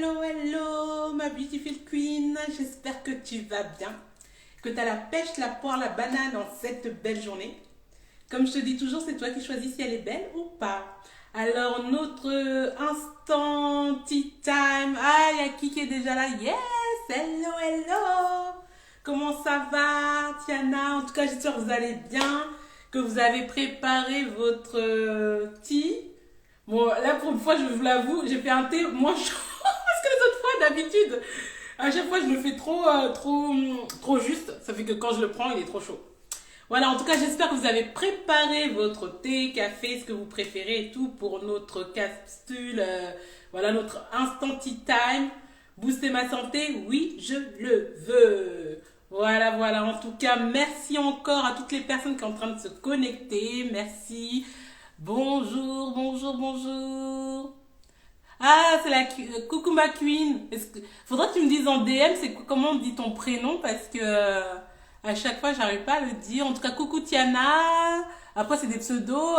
Hello, hello, ma beautiful queen. J'espère que tu vas bien, que tu as la pêche, la poire, la banane en cette belle journée. Comme je te dis toujours, c'est toi qui choisis si elle est belle ou pas. Alors, notre instant tea time. Ah, il y a qui est déjà là? Yes, hello, hello. Comment ça va, Tiana? En tout cas, j'espère que vous allez bien, que vous avez préparé votre tea. Bon, là, pour une fois, je vous l'avoue, j'ai fait un thé moins chaud parce que les autres fois, d'habitude, à chaque fois, je le fais trop juste. Ça fait que quand je le prends, il est trop chaud. Voilà, en tout cas, j'espère que vous avez préparé votre thé, café, ce que vous préférez et tout pour notre capsule, voilà, notre instant tea time. Booster ma santé, oui, je le veux. Voilà, voilà. En tout cas, merci encore à toutes les personnes qui sont en train de se connecter. Merci. Bonjour, bonjour, bonjour. Ah, c'est coucou ma queen. Faudrait que tu me dises en DM comment on dit ton prénom parce que à chaque fois j'arrive pas à le dire. En tout cas, coucou Tiana. Après c'est des pseudos.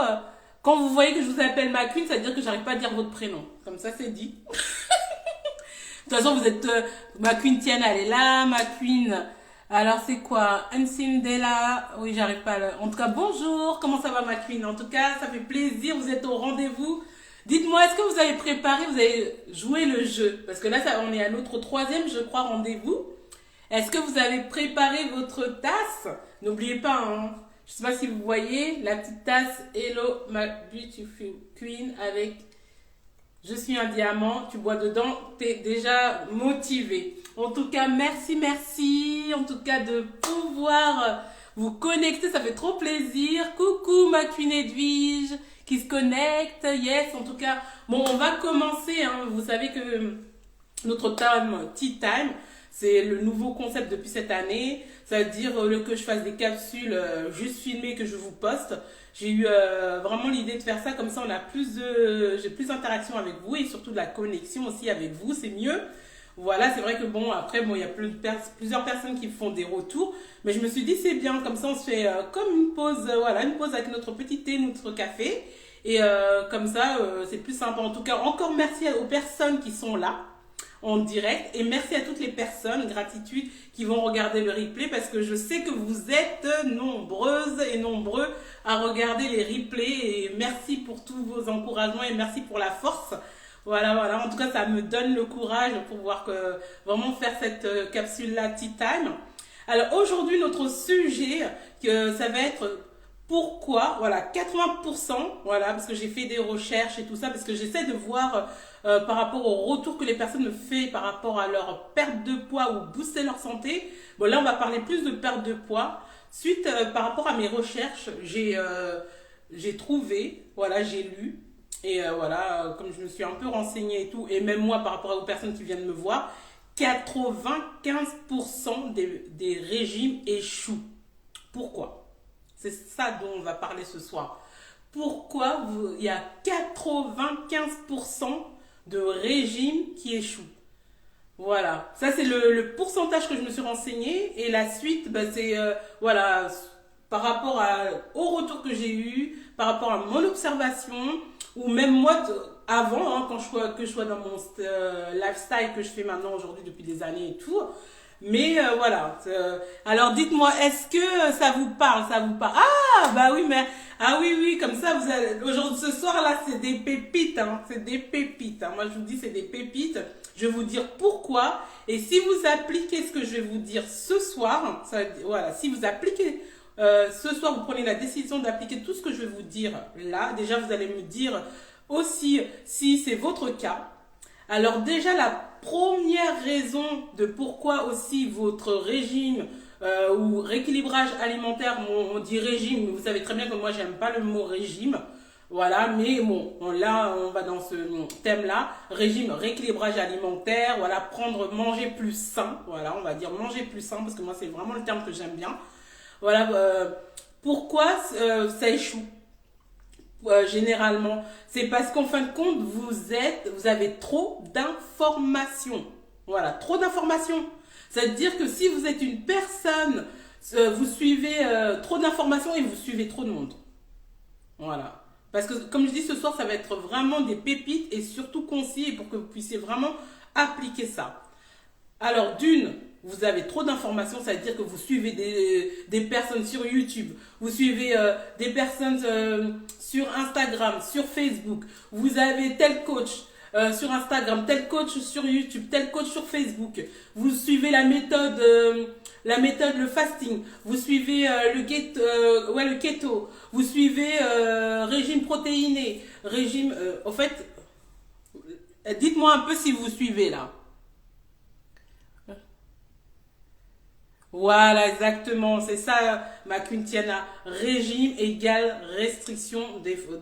Quand vous voyez que je vous appelle ma queen, ça veut dire que j'arrive pas à dire votre prénom. Comme ça c'est dit. De toute façon, vous êtes ma queen Tiana, elle est là, ma queen. Alors c'est quoi? Della. Oui, j'arrive pas à le... En tout cas, bonjour. Comment ça va ma queen? En tout cas, ça fait plaisir. Vous êtes au rendez-vous. Dites-moi, est-ce que vous avez préparé, vous avez joué le jeu? Parce que là, on est à notre troisième, je crois, rendez-vous. Est-ce que vous avez préparé votre tasse? N'oubliez pas, hein. Je sais pas si vous voyez la petite tasse Hello ma beautiful queen avec je suis un diamant, tu bois dedans, t'es déjà motivé. En tout cas, merci, merci. En tout cas, de pouvoir vous connecter, ça fait trop plaisir. Coucou ma queen Edwige qui se connecte. Yes, en tout cas, bon, on va commencer. Hein. Vous savez que notre tea time, c'est le nouveau concept depuis cette année. Ça veut dire que je fasse des capsules juste filmées que je vous poste. J'ai eu vraiment l'idée de faire ça, comme ça on a j'ai plus d'interaction avec vous et surtout de la connexion aussi avec vous, c'est mieux. Voilà, c'est vrai que bon, après, bon, il y a plusieurs personnes qui font des retours, mais je me suis dit c'est bien, comme ça on se fait comme une pause, voilà, une pause avec notre petit thé, notre café, et comme ça c'est plus sympa. En tout cas, encore merci aux personnes qui sont là en direct et merci à toutes les personnes, gratitude, qui vont regarder le replay parce que je sais que vous êtes nombreuses et nombreux à regarder les replays et merci pour tous vos encouragements et merci pour la force. Voilà, voilà. En tout cas, ça me donne le courage pour pouvoir vraiment faire cette capsule-là Tea Time. Alors aujourd'hui, notre sujet, ça va être pourquoi, voilà, 80%, voilà, parce que j'ai fait des recherches et tout ça, parce que j'essaie de voir par rapport au retour que les personnes me font par rapport à leur perte de poids ou booster leur santé. Bon, là, on va parler plus de perte de poids. Suite, par rapport à mes recherches, j'ai trouvé, voilà, j'ai lu, et voilà, comme je me suis un peu renseignée et tout, et même moi, par rapport aux personnes qui viennent me voir, 95% des régimes échouent. Pourquoi? C'est ça dont on va parler ce soir. Pourquoi il y a 95% de régimes qui échouent? Voilà. Ça, c'est le pourcentage que je me suis renseignée. Et la suite, bah, c'est voilà, par rapport au retour que j'ai eu, par rapport à mon observation, ou même moi, avant, hein, que je sois dans mon lifestyle que je fais maintenant aujourd'hui depuis des années et tout. Mais voilà. Alors dites-moi, est-ce que ça vous parle? Ça vous parle? Ah bah oui, mais ah oui oui, comme ça vous allez. Aujourd'hui, ce soir là, c'est des pépites, hein. C'est des pépites. Hein. Moi je vous dis, c'est des pépites. Je vais vous dire pourquoi. Et si vous appliquez ce que je vais vous dire ce soir, voilà, si vous appliquez ce soir, vous prenez la décision d'appliquer tout ce que je vais vous dire là. Déjà, vous allez me dire aussi si c'est votre cas. Alors déjà, la première raison de pourquoi aussi votre régime ou rééquilibrage alimentaire, on dit régime, mais vous savez très bien que moi j'aime pas le mot régime, voilà, mais bon, là on va dans ce thème-là, régime, rééquilibrage alimentaire, voilà, manger plus sain, voilà, on va dire manger plus sain parce que moi c'est vraiment le terme que j'aime bien, voilà, pourquoi ça échoue? Généralement, c'est parce qu'en fin de compte, vous avez trop d'informations. Voilà, trop d'informations. C'est-à-dire que si vous êtes une personne, vous suivez trop d'informations et vous suivez trop de monde. Voilà. Parce que, comme je dis ce soir, ça va être vraiment des pépites et surtout concis pour que vous puissiez vraiment appliquer ça. Alors d'une, vous avez trop d'informations, ça veut dire que vous suivez des personnes sur YouTube, vous suivez des personnes sur Instagram, sur Facebook, vous avez tel coach sur Instagram, tel coach sur YouTube, tel coach sur Facebook, vous suivez la méthode, le fasting, vous suivez le keto, vous suivez régime protéiné, régime, en fait, dites-moi un peu si vous suivez là. Voilà, exactement, c'est ça, ma Quintiana. Régime égale restriction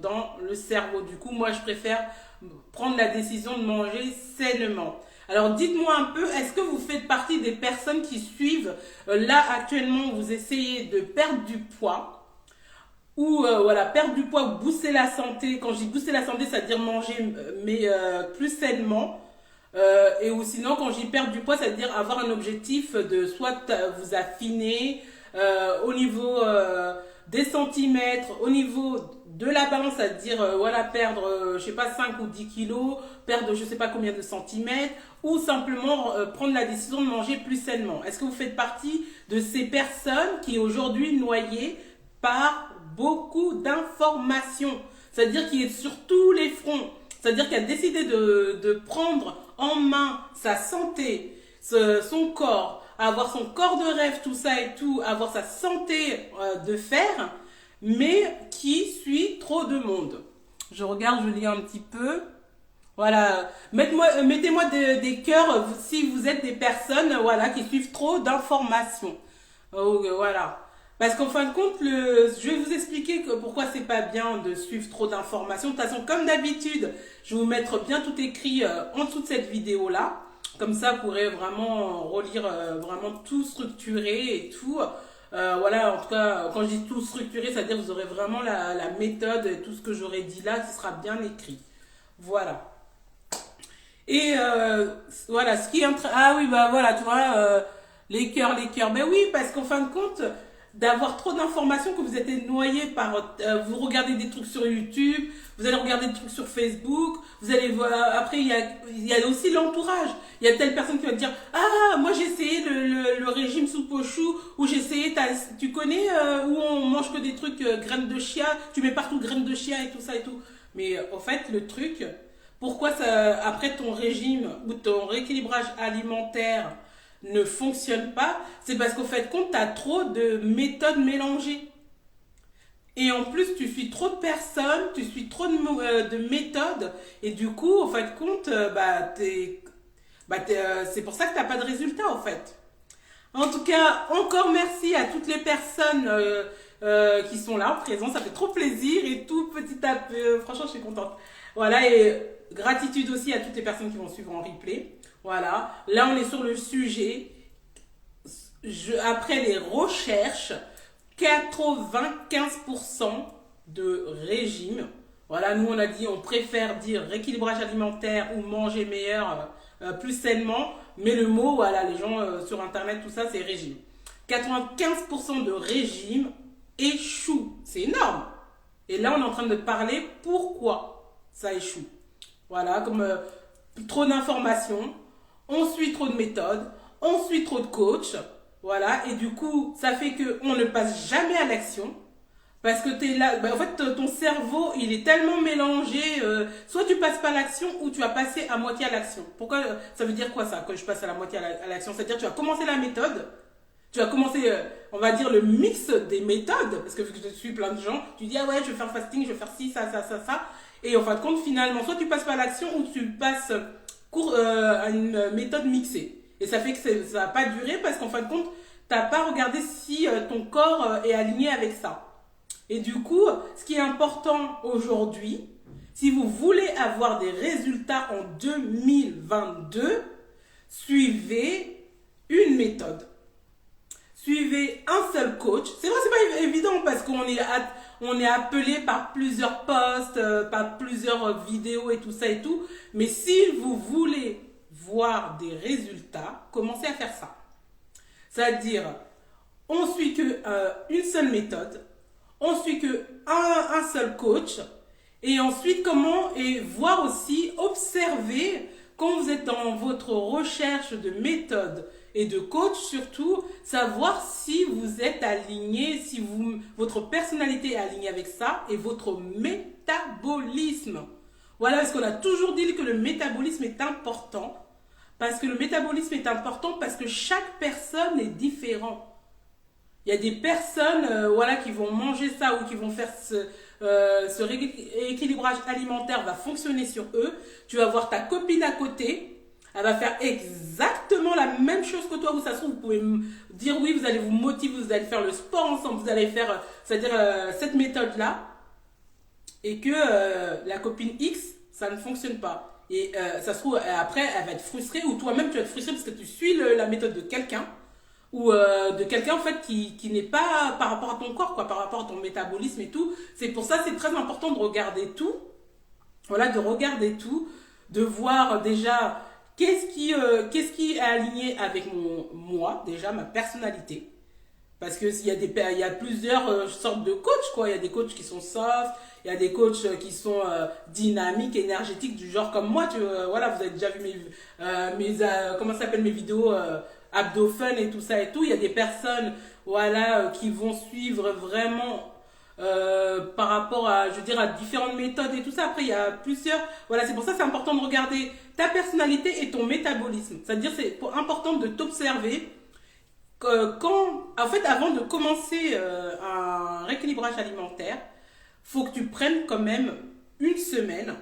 dans le cerveau. Du coup, moi, je préfère prendre la décision de manger sainement. Alors, dites-moi un peu, est-ce que vous faites partie des personnes qui suivent, là, actuellement, vous essayez de perdre du poids, ou voilà, perdre du poids ou booster la santé. Quand je dis booster la santé, ça veut dire manger, mais plus sainement. Et ou sinon, quand j'y perds du poids, ça veut dire avoir un objectif de soit vous affiner au niveau des centimètres, au niveau de la balance, c'est-à-dire voilà, perdre, je sais pas, 5 ou 10 kilos, perdre je sais pas combien de centimètres, ou simplement prendre la décision de manger plus sainement. Est-ce que vous faites partie de ces personnes qui aujourd'hui noyées par beaucoup d'informations? C'est-à-dire qu'il est sur tous les fronts. C'est-à-dire qu'elle a décidé de prendre en main sa santé, son corps, avoir son corps de rêve, tout ça et tout, avoir sa santé de fer, mais qui suit trop de monde. Je regarde, je lis un petit peu. Voilà, mettez-moi des cœurs si vous êtes des personnes voilà, qui suivent trop d'informations. Voilà. Parce qu'en fin de compte, je vais vous expliquer pourquoi c'est pas bien de suivre trop d'informations. De toute façon, comme d'habitude, je vais vous mettre bien tout écrit en dessous de cette vidéo-là. Comme ça, vous pourrez vraiment relire, vraiment tout structuré et tout. Voilà, en tout cas, quand je dis tout structuré, c'est-à-dire que vous aurez vraiment la méthode et tout ce que j'aurais dit là qui sera bien écrit. Voilà. Et voilà, ce qui est ah oui, bah voilà, tu vois, les cœurs. Ben oui, parce qu'en fin de compte, d'avoir trop d'informations que vous êtes noyé par vous regardez des trucs sur YouTube, vous allez regarder des trucs sur Facebook, vous allez voir après il y a aussi l'entourage. Il y a telle personne qui va te dire ah moi j'ai essayé le régime soupe aux choux ou j'ai essayé tu connais où on mange que des trucs graines de chia, tu mets partout graines de chia et tout ça et tout. Mais en fait le truc pourquoi ça après ton régime ou ton rééquilibrage alimentaire ne fonctionne pas, c'est parce qu'au fait compte, tu as trop de méthodes mélangées. Et en plus, tu suis trop de personnes, tu suis trop de méthodes, et du coup, au fait compte, c'est pour ça que tu n'as pas de résultat, en fait. En tout cas, encore merci à toutes les personnes qui sont là, présentes, ça fait trop plaisir, et tout petit à peu, franchement, je suis contente. Voilà, et gratitude aussi à toutes les personnes qui vont suivre en replay. Voilà, là on est sur le sujet. Après les recherches, 95% de régime. Voilà, nous on a dit, on préfère dire rééquilibrage alimentaire ou manger meilleur, plus sainement. Mais le mot, voilà, les gens sur internet, tout ça, c'est régime. 95% de régime échoue. C'est énorme. Et là on est en train de parler pourquoi ça échoue. Voilà, comme trop d'informations. On suit trop de méthodes, on suit trop de coachs, voilà, et du coup, ça fait qu'on ne passe jamais à l'action, parce que t'es là, en fait, ton cerveau, il est tellement mélangé, soit tu passes pas à l'action, ou tu vas passer à moitié à l'action. Pourquoi, ça veut dire quoi ça, quand je passe à la moitié à l'action? C'est-à-dire, tu vas commencer la méthode, tu vas commencer, on va dire, le mix des méthodes, parce que vu que je suis plein de gens, tu dis, ah ouais, je vais faire fasting, je vais faire ci, ça, et en fin de compte, finalement, soit tu passes pas à l'action, ou tu passes à une méthode mixée. Et ça fait que ça va pas durer parce qu'en fin de compte, tu n'as pas regardé si ton corps est aligné avec ça. Et du coup, ce qui est important aujourd'hui, si vous voulez avoir des résultats en 2022, suivez une méthode. Suivez un seul coach. C'est vrai, c'est pas évident parce qu'on est appelé par plusieurs posts, par plusieurs vidéos et tout ça et tout. Mais si vous voulez voir des résultats, commencez à faire ça. C'est-à-dire, on suit que une seule méthode, on suit que un seul coach, et ensuite comment et voir aussi observer quand vous êtes dans votre recherche de méthode et de coach, surtout, savoir si vous êtes aligné, si votre personnalité est alignée avec ça et votre métabolisme. Voilà, parce qu'on a toujours dit que le métabolisme est important. Parce que le métabolisme est important parce que chaque personne est différente. Il y a des personnes voilà, qui vont manger ça ou qui vont faire ce rééquilibrage alimentaire va fonctionner sur eux. Tu vas voir ta copine à côté. Elle va faire exactement la même chose que toi. Où ça se trouve, vous pouvez me dire oui, vous allez vous motiver, vous allez faire le sport ensemble, vous allez faire, c'est-à-dire cette méthode-là. Et que la copine X, ça ne fonctionne pas. Et ça se trouve, après, elle va être frustrée ou toi-même, tu vas être frustré parce que tu suis la méthode de quelqu'un. Ou de quelqu'un en fait qui n'est pas par rapport à ton corps, quoi, par rapport à ton métabolisme et tout. C'est pour ça c'est très important de regarder tout. Voilà, de regarder tout, de voir déjà qu'est-ce qui est aligné avec moi, déjà ma personnalité. Parce que il y a plusieurs sortes de coachs, quoi. Il y a des coachs qui sont soft, il y a des coachs qui sont dynamiques, énergétiques, du genre comme moi. Voilà, vous avez déjà vu comment ça s'appelle, mes vidéos Abdo Fun et tout ça et tout. Il y a des personnes voilà, qui vont suivre vraiment par rapport à, je veux dire, à différentes méthodes et tout ça. Après, il y a plusieurs. Voilà, c'est pour ça que c'est important de regarder ta personnalité et ton métabolisme. C'est-à-dire, c'est important de t'observer. En fait, avant de commencer un rééquilibrage alimentaire, faut que tu prennes quand même une semaine,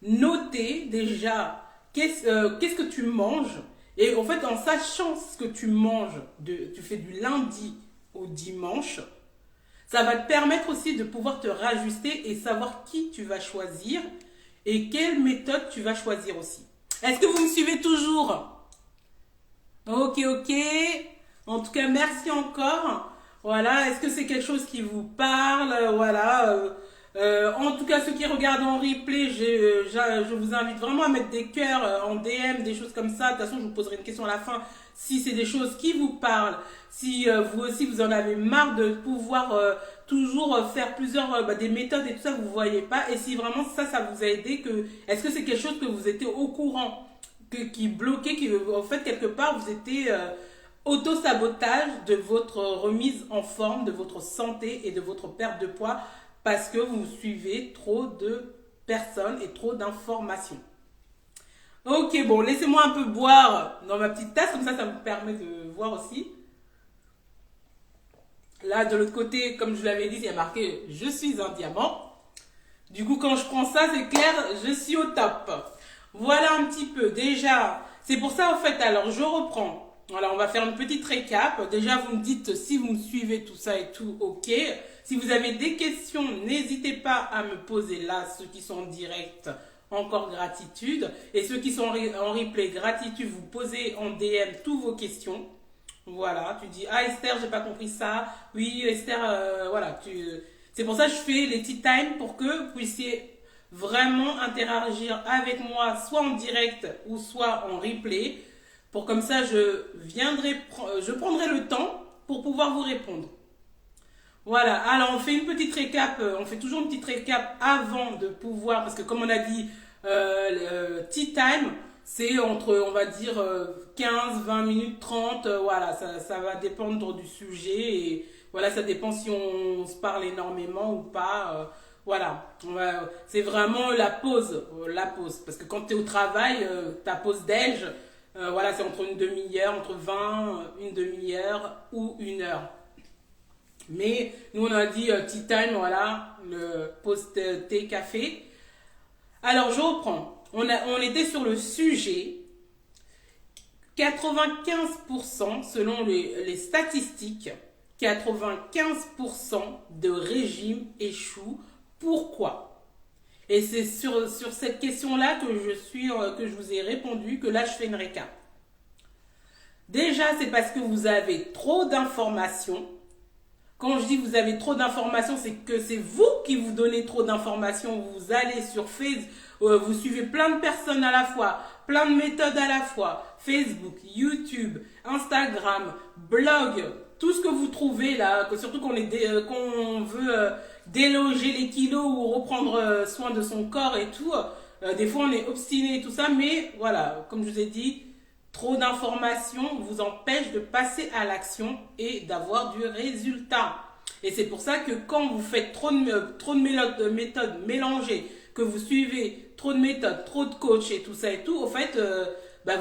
noter déjà qu'est-ce que tu manges. Et en fait, en sachant ce que tu manges, tu fais du lundi au dimanche, ça va te permettre aussi de pouvoir te rajuster et savoir qui tu vas choisir et quelle méthode tu vas choisir aussi. Est-ce que vous me suivez toujours? Ok. En tout cas, merci encore. Voilà, est-ce que c'est quelque chose qui vous parle? Voilà. En tout cas, ceux qui regardent en replay, je vous invite vraiment à mettre des cœurs en DM, des choses comme ça. De toute façon, je vous poserai une question à la fin si c'est des choses qui vous parlent. Si vous aussi, vous en avez marre de pouvoir toujours faire plusieurs des méthodes et tout ça, vous ne voyez pas. Et si vraiment ça vous a aidé, est-ce que c'est quelque chose que vous étiez au courant, qui bloquait, en fait, quelque part, vous étiez auto-sabotage de votre remise en forme, de votre santé et de votre perte de poids parce que vous suivez trop de personnes et trop d'informations. Ok, bon, laissez-moi un peu boire dans ma petite tasse, comme ça me permet de voir aussi. Là, de l'autre côté, comme je l'avais dit, il y a marqué « Je suis un diamant ». Du coup, quand je prends ça, c'est clair, je suis au top. Voilà un petit peu. Déjà, c'est pour ça, en fait, alors je reprends. Voilà, on va faire une petite récap. Déjà, vous me dites si vous me suivez, tout ça et tout, ok. Si vous avez des questions, n'hésitez pas à me poser là, ceux qui sont en direct, encore gratitude. Et ceux qui sont en replay, gratitude, vous posez en DM toutes vos questions. Voilà, tu dis, ah Esther, j'ai pas compris ça. Oui, Esther, voilà. C'est pour ça que je fais les tea time pour que vous puissiez vraiment interagir avec moi, soit en direct ou soit en replay. Pour comme ça, je prendrai le temps pour pouvoir vous répondre. Voilà, alors on fait une petite récap, on fait toujours une petite récap avant de pouvoir, parce que comme on a dit, le tea time, c'est entre, on va dire, 15, 20 minutes, 30, voilà, ça va dépendre du sujet, et voilà, ça dépend si on se parle énormément ou pas, voilà, c'est vraiment la pause, parce que quand tu es au travail, ta pause déj, voilà, c'est entre une demi-heure, entre 20, une demi-heure ou une heure. Mais nous, on a dit tea time, voilà, le post-thé café. Alors, je reprends. On était sur le sujet. 95%, selon les statistiques, 95% de régimes échouent. Pourquoi? Et c'est sur cette question-là que je vous ai répondu, que là, je fais une récap. Déjà, c'est parce que vous avez trop d'informations. Quand je dis que vous avez trop d'informations, c'est que c'est vous qui vous donnez trop d'informations. Vous allez sur Facebook, vous suivez plein de personnes à la fois, plein de méthodes à la fois. Facebook, YouTube, Instagram, blog, tout ce que vous trouvez là, surtout qu'on veut déloger les kilos ou reprendre soin de son corps et tout. Des fois, on est obstiné et tout ça, mais voilà, comme je vous ai dit, trop d'informations vous empêche de passer à l'action et d'avoir du résultat. Et c'est pour ça que quand vous faites trop de méthodes mélangées, que vous suivez trop de méthodes, trop de coachs et tout ça et tout, au fait,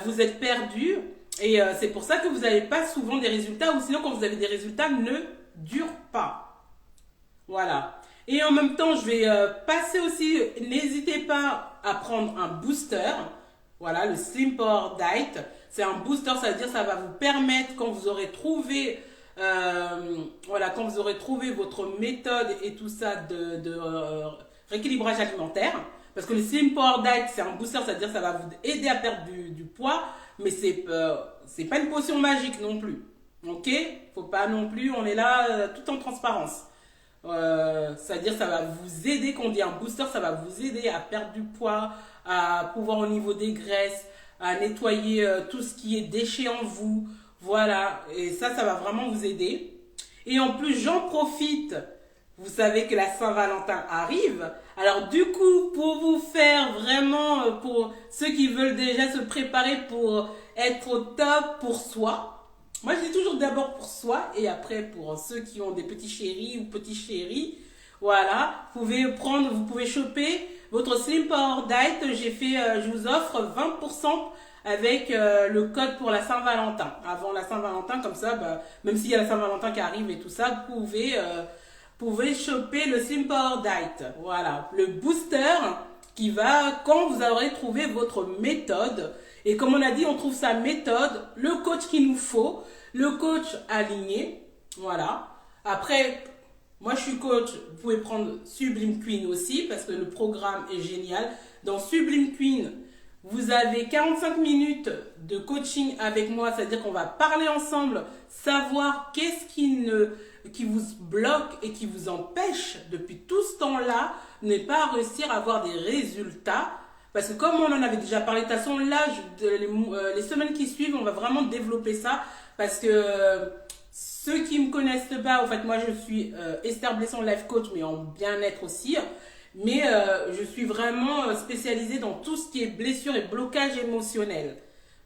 vous êtes perdu. Et c'est pour ça que vous n'avez pas souvent des résultats, ou sinon quand vous avez des résultats, ne durent pas. Voilà. Et en même temps, je vais passer aussi, n'hésitez pas à prendre un booster. Voilà, le Slim Power Diet. C'est un booster, ça veut dire que ça va vous permettre, quand vous aurez trouvé, quand vous aurez trouvé votre méthode et tout ça de rééquilibrage alimentaire. Parce que le Slim Power Diet, c'est un booster, ça veut dire que ça va vous aider à perdre du poids, mais c'est pas une potion magique non plus. Ok? Faut pas non plus, on est là tout en transparence. C'est-à-dire ça va vous aider, quand on dit un booster, ça va vous aider à perdre du poids, à pouvoir au niveau des graisses, à nettoyer tout ce qui est déchets en vous. Voilà, et ça va vraiment vous aider. Et en plus, j'en profite. Vous savez que la Saint-Valentin arrive. Alors du coup, pour vous faire vraiment, pour ceux qui veulent déjà se préparer pour être au top pour soi, moi je dis toujours d'abord pour soi et après pour ceux qui ont des petits chéris ou petits chéris, voilà, vous pouvez choper votre Slim Power Diet. Je vous offre 20% avec le code pour la Saint-Valentin. Avant la Saint-Valentin, comme ça, même s'il y a la Saint-Valentin qui arrive et tout ça, vous pouvez choper le Slim Power Diet. Voilà, le booster qui va quand vous aurez trouvé votre méthode. Et comme on a dit, on trouve sa méthode, le coach qu'il nous faut, le coach aligné. Voilà. Après, moi je suis coach, vous pouvez prendre Sublime Queen aussi parce que le programme est génial. Dans Sublime Queen, vous avez 45 minutes de coaching avec moi, c'est-à-dire qu'on va parler ensemble, savoir qu'est-ce qui vous bloque et qui vous empêche depuis tout ce temps-là ne pas réussir à avoir des résultats. Parce que comme on en avait déjà parlé, de toute façon, là, les semaines qui suivent, on va vraiment développer ça. Parce que ceux qui me connaissent pas, en fait, moi, je suis Esther Blesson, life coach, mais en bien-être aussi. Mais je suis vraiment spécialisée dans tout ce qui est blessures et blocages émotionnels.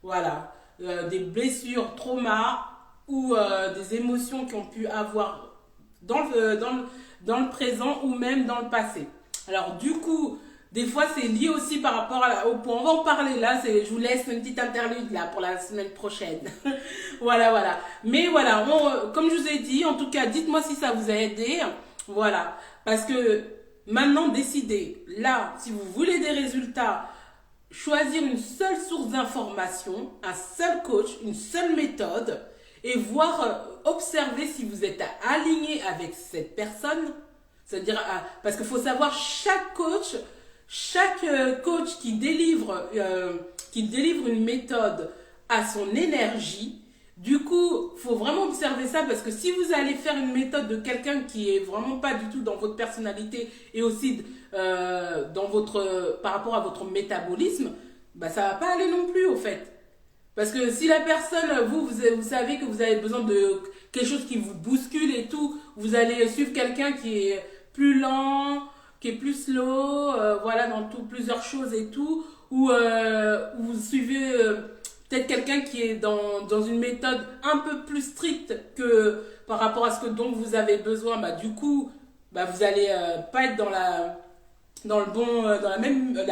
Voilà. Des blessures, traumas ou des émotions qui ont pu avoir dans le présent ou même dans le passé. Alors du coup, des fois c'est lié aussi par rapport au point. On va en parler là, je vous laisse une petite interlude là pour la semaine prochaine. Voilà. Mais voilà, comme je vous ai dit, en tout cas, dites-moi si ça vous a aidé. Voilà. Parce que maintenant, décidez, là, si vous voulez des résultats, choisir une seule source d'information, un seul coach, une seule méthode, et observer si vous êtes aligné avec cette personne. C'est-à-dire, parce qu'il faut savoir, chaque coach qui délivre une méthode a son énergie. Du coup, il faut vraiment observer ça parce que si vous allez faire une méthode de quelqu'un qui est vraiment pas du tout dans votre personnalité et aussi par rapport à votre métabolisme, ça va pas aller non plus au fait. Parce que si la personne, vous savez que vous avez besoin de quelque chose qui vous bouscule et tout, vous allez suivre quelqu'un qui est plus lent, qui est plus slow, voilà, dans plusieurs choses et tout, ou vous suivez peut-être quelqu'un qui est dans une méthode un peu plus stricte que par rapport à ce dont vous avez besoin, du coup, vous allez pas être dans la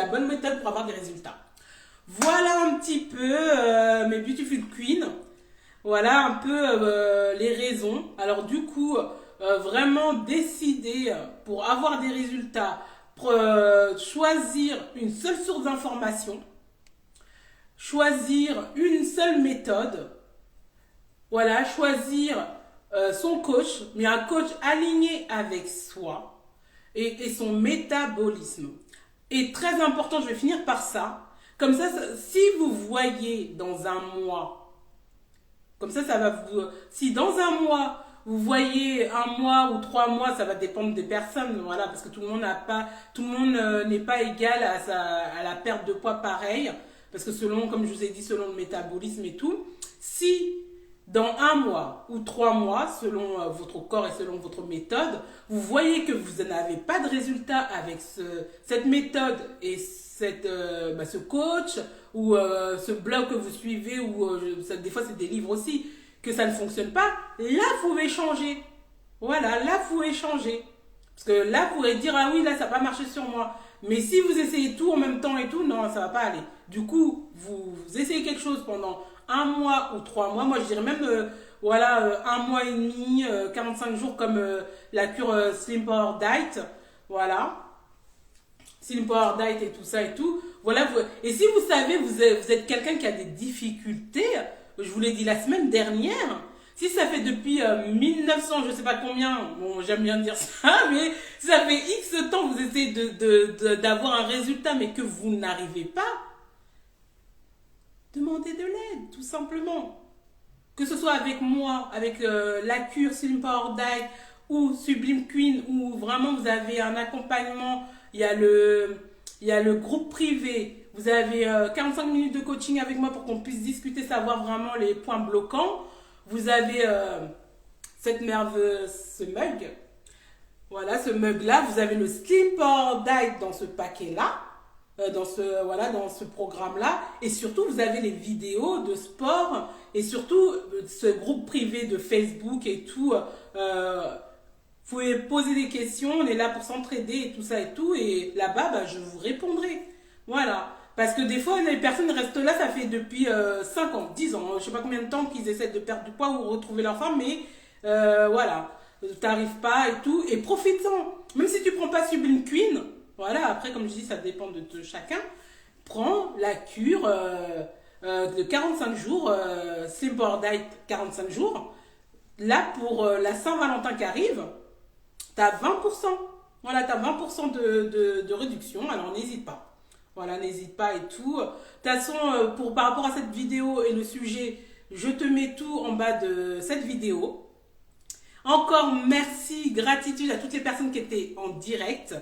bonne méthode pour avoir des résultats. Voilà un petit peu mes Beautiful Queens. Voilà un peu les raisons. Alors du coup, vraiment décider pour avoir des résultats, choisir une seule source d'information, choisir une seule méthode, voilà, choisir son coach, mais un coach aligné avec soi et son métabolisme. Et très important, je vais finir par ça. Comme ça, si vous voyez dans un mois, comme ça va vous... Si dans un mois, vous voyez 1 mois ou 3 mois, ça va dépendre des personnes, voilà, parce que tout le monde n'est pas égal à la perte de poids pareil, parce que comme je vous ai dit, selon le métabolisme et tout. Si dans 1 mois ou 3 mois, selon votre corps et selon votre méthode, vous voyez que vous n'avez pas de résultat avec cette méthode et ce coach ou ce blog que vous suivez, ou des fois c'est des livres aussi, que ça ne fonctionne pas, là vous pouvez changer. Voilà, là vous pouvez changer. Parce que là vous pourrez dire, ah oui, là ça n'a pas marché sur moi. Mais si vous essayez tout en même temps et tout, non, ça ne va pas aller. Du coup, vous essayez quelque chose pendant 1 mois ou 3 mois. Moi, je dirais même, 1 mois et demi, 45 jours comme la cure Slim Power Diet. Voilà. Slim Power Diet et tout ça et tout. Voilà. Et si vous savez, vous êtes quelqu'un qui a des difficultés, je vous l'ai dit la semaine dernière, si ça fait depuis 1900, je sais pas combien, bon, j'aime bien dire ça, mais si ça fait X temps que vous essayez d'avoir un résultat, mais que vous n'arrivez pas, demandez de l'aide, tout simplement. Que ce soit avec moi, avec la cure Slim Power Diet ou Sublime Queen, où vraiment vous avez un accompagnement, il y a le groupe privé, vous avez 45 minutes de coaching avec moi pour qu'on puisse discuter, savoir vraiment les points bloquants. Vous avez ce mug. Voilà, ce mug-là. Vous avez le Slim Power Diet dans ce paquet-là. Dans ce programme-là. Et surtout, vous avez les vidéos de sport. Et surtout, ce groupe privé de Facebook et tout. Vous pouvez poser des questions. On est là pour s'entraider et tout ça et tout. Et là-bas, je vous répondrai. Voilà. Parce que des fois, les personnes restent là, ça fait depuis 5 ans, 10 ans, je ne sais pas combien de temps qu'ils essaient de perdre du poids ou retrouver leur femme, mais voilà, t'arrives pas et tout, et profites-en. Même si tu prends pas Sublime Queen, voilà, après, comme je dis, ça dépend de chacun, prends la cure de 45 jours, Slim Power Diet 45 jours. Là, pour la Saint-Valentin qui arrive, t'as 20%. Voilà, t'as 20% de réduction, alors n'hésite pas. Voilà, n'hésite pas et tout. De toute façon, par rapport à cette vidéo et le sujet, je te mets tout en bas de cette vidéo. Encore merci, gratitude à toutes les personnes qui étaient en direct.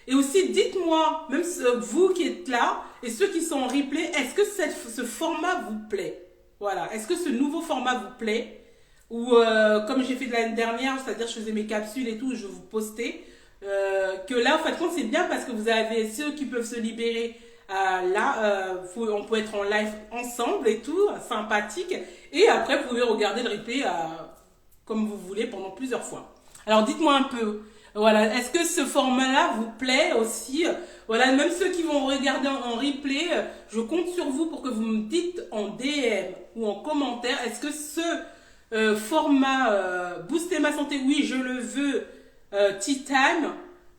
Et aussi, dites-moi, même vous qui êtes là et ceux qui sont en replay, est-ce que ce format vous plaît? Voilà, est-ce que ce nouveau format vous plaît? Ou comme j'ai fait de l'année dernière, c'est-à-dire je faisais mes capsules et tout, je vous postais. Que là, en fait, c'est bien parce que vous avez ceux qui peuvent se libérer. On peut être en live ensemble et tout, sympathique. Et après, vous pouvez regarder le replay comme vous voulez pendant plusieurs fois. Alors, dites-moi un peu, voilà, est-ce que ce format-là vous plaît aussi? Voilà, même ceux qui vont regarder en replay, je compte sur vous pour que vous me dites en DM ou en commentaire, est-ce que ce format Booster ma santé, oui, je le veux, Tea Time,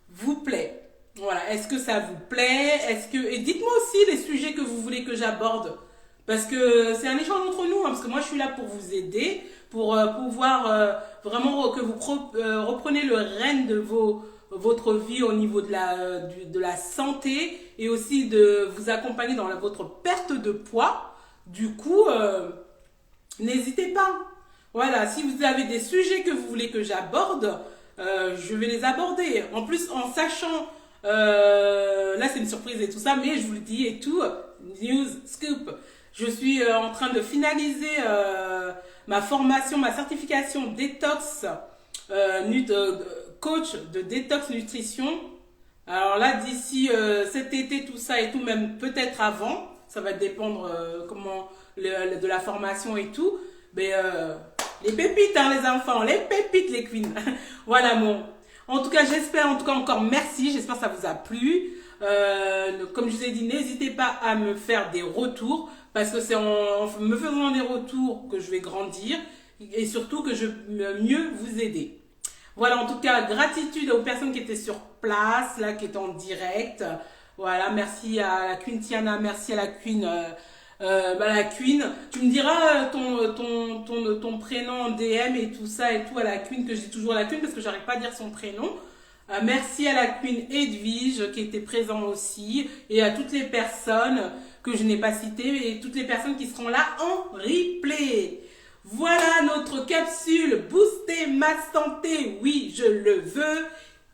vous plaît? Voilà, est-ce que ça vous plaît? Et dites-moi aussi les sujets que vous voulez que j'aborde. Parce que c'est un échange entre nous, hein, parce que moi je suis là pour vous aider, pour pouvoir vraiment que vous repreniez le règne de votre vie au niveau de la santé et aussi de vous accompagner dans votre perte de poids. Du coup, n'hésitez pas. Voilà, si vous avez des sujets que vous voulez que j'aborde, je vais les aborder. En plus, en sachant... là c'est une surprise et tout ça, mais je vous le dis et tout, news scoop, je suis en train de finaliser ma formation, ma certification détox, coach de détox nutrition. Alors là, d'ici cet été, tout ça et tout, même peut-être avant, ça va dépendre de la formation et tout, mais les pépites, hein, les enfants, les pépites, les queens. Voilà, bon. En tout cas, j'espère, encore merci, j'espère que ça vous a plu. Comme je vous ai dit, n'hésitez pas à me faire des retours, parce que c'est en me faisant des retours que je vais grandir et surtout que je vais mieux vous aider. Voilà, en tout cas, gratitude aux personnes qui étaient sur place, là, qui étaient en direct. Voilà, merci à la Queen Tiana, merci à la Queen... la Queen, tu me diras ton prénom en DM et tout ça et tout à la Queen, que je dis toujours à la Queen parce que j'arrive pas à dire son prénom. Merci à la Queen Edwige qui était présente aussi et à toutes les personnes que je n'ai pas citées et toutes les personnes qui seront là en replay. Voilà notre capsule Booster ma santé, oui je le veux.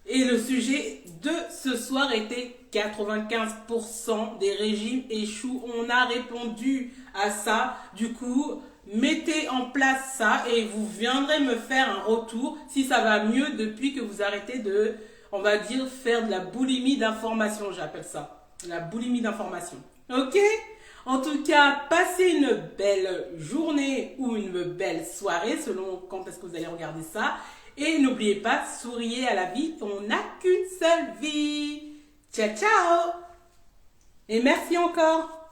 Et le sujet de ce soir était 95% des régimes échouent. On a répondu à ça. Du coup, mettez en place ça et vous viendrez me faire un retour si ça va mieux depuis que vous arrêtez de, on va dire, faire de la boulimie d'information, j'appelle ça. La boulimie d'information. Ok? En tout cas, passez une belle journée ou une belle soirée selon quand est-ce que vous allez regarder ça. Et n'oubliez pas, souriez à la vie, on n'a qu'une seule vie. Ciao, ciao! Et merci encore!